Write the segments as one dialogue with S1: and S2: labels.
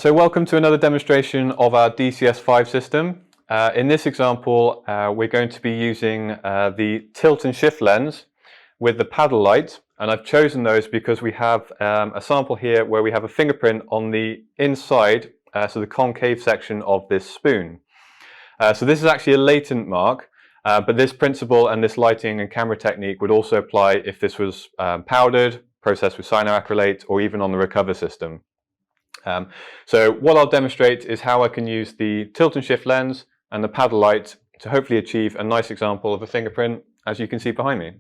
S1: So welcome to another demonstration of our DCS5 system. In this example, we're going to be using the tilt and shift lens with the paddle light, and I've chosen those because we have a sample here where we have a fingerprint on the inside, so the concave section of this spoon. So this is actually a latent mark, but this principle and this lighting and camera technique would also apply if this was powdered, processed with cyanoacrylate, or even on the recover system. So what I'll demonstrate is how I can use the tilt and shift lens and the paddle light to hopefully achieve a nice example of a fingerprint, as you can see behind me.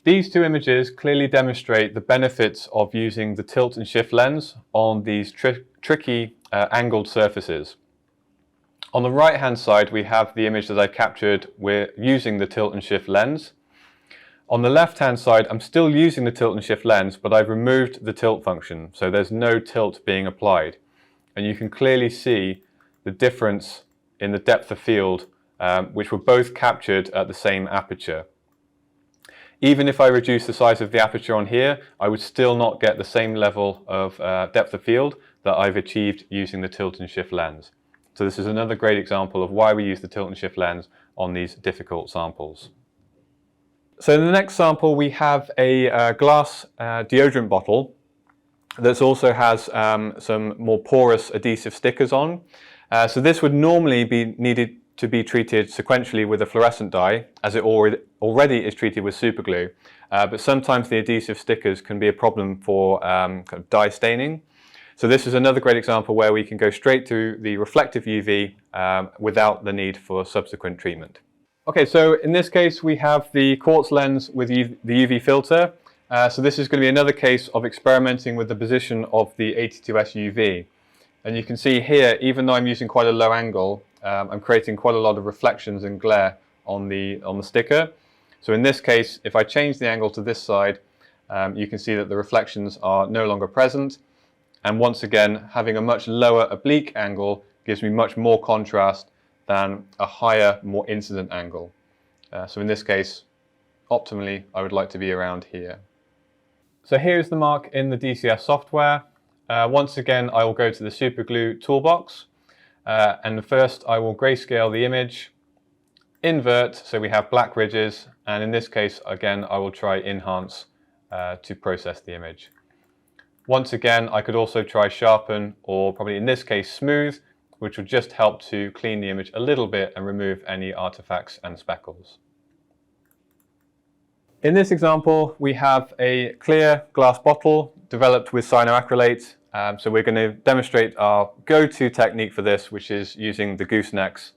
S1: These two images clearly demonstrate the benefits of using the tilt and shift lens on these tricky angled surfaces. On the right hand side we have the image that I captured using the tilt and shift lens. On the left hand side I'm still using the tilt and shift lens, but I've removed the tilt function, so there's no tilt being applied. And you can clearly see the difference in the depth of field, which were both captured at the same aperture. Even if I reduce the size of the aperture on here, I would still not get the same level of depth of field that I've achieved using the tilt and shift lens. So this is another great example of why we use the tilt and shift lens on these difficult samples. So in the next sample we have a glass deodorant bottle that also has some more porous adhesive stickers on. So this would normally be needed to be treated sequentially with a fluorescent dye, as it already is treated with superglue, but sometimes the adhesive stickers can be a problem for kind of dye staining. So this is another great example where we can go straight to the reflective UV without the need for subsequent treatment. Okay, so in this case we have the quartz lens with the UV filter. So this is going to be another case of experimenting with the position of the 82S UV. And you can see here, even though I'm using quite a low angle, I'm creating quite a lot of reflections and glare on the sticker. So in this case, if I change the angle to this side, you can see that the reflections are no longer present. And once again, having a much lower oblique angle gives me much more contrast than a higher, more incident angle. So in this case, optimally, I would like to be around here. So here's the mark in the DCS software. Once again, I will go to the superglue toolbox. And first I will grayscale the image, invert, so we have black ridges, and in this case again I will try enhance to process the image. Once again I could also try sharpen, or probably in this case smooth, which will just help to clean the image a little bit and remove any artifacts and speckles. In this example we have a clear glass bottle developed with cyanoacrylate. So we're going to demonstrate our go-to technique for this, which is using the goosenecks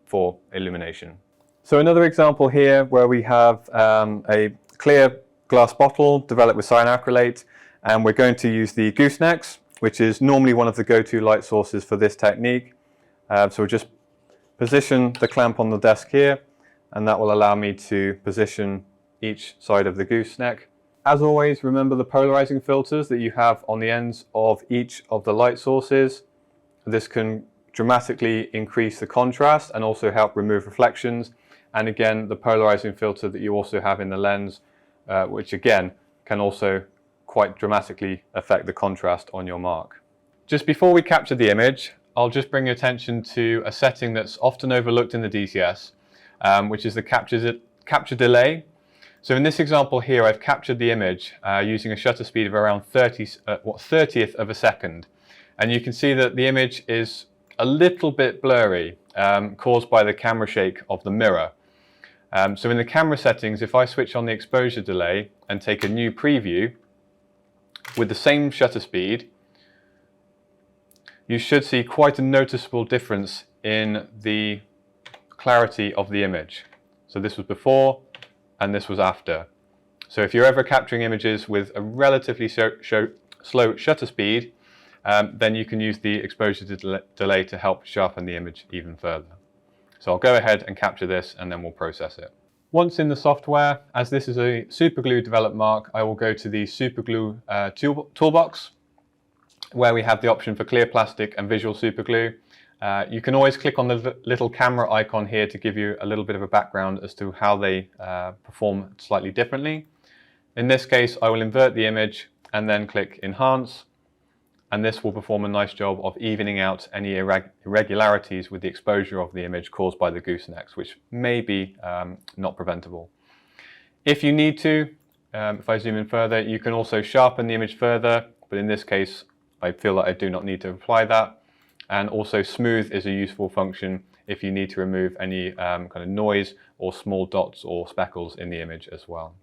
S1: for illumination. So another example here where we have a clear glass bottle developed with cyanoacrylate, and we're going to use the goosenecks, which is normally one of the go-to light sources for this technique. So we'll just position the clamp on the desk here, and that will allow me to position each side of the gooseneck. As always, remember the polarizing filters that you have on the ends of each of the light sources. This can dramatically increase the contrast and also help remove reflections. And again, the polarizing filter that you also have in the lens, which again can also quite dramatically affect the contrast on your mark. Just before we capture the image, I'll just bring your attention to a setting that's often overlooked in the DCS, which is the capture delay. So in this example here, I've captured the image using a shutter speed of around 30th of a second. And you can see that the image is a little bit blurry, caused by the camera shake of the mirror. So in the camera settings, if I switch on the exposure delay and take a new preview with the same shutter speed, you should see quite a noticeable difference in the clarity of the image. So this was before, and this was after. So if you're ever capturing images with a relatively slow shutter speed, then you can use the exposure delay to help sharpen the image even further. So I'll go ahead and capture this and then we'll process it. Once in the software, as this is a superglue developed mark, I will go to the superglue toolbox, where we have the option for clear plastic and visual superglue. You can always click on the little camera icon here to give you a little bit of a background as to how they perform slightly differently. In this case, I will invert the image and then click Enhance, and this will perform a nice job of evening out any irregularities with the exposure of the image caused by the goosenecks, which may be not preventable. If you need to, if I zoom in further, you can also sharpen the image further, but in this case, I feel that I do not need to apply that. And also smooth is a useful function if you need to remove any kind of noise or small dots or speckles in the image as well.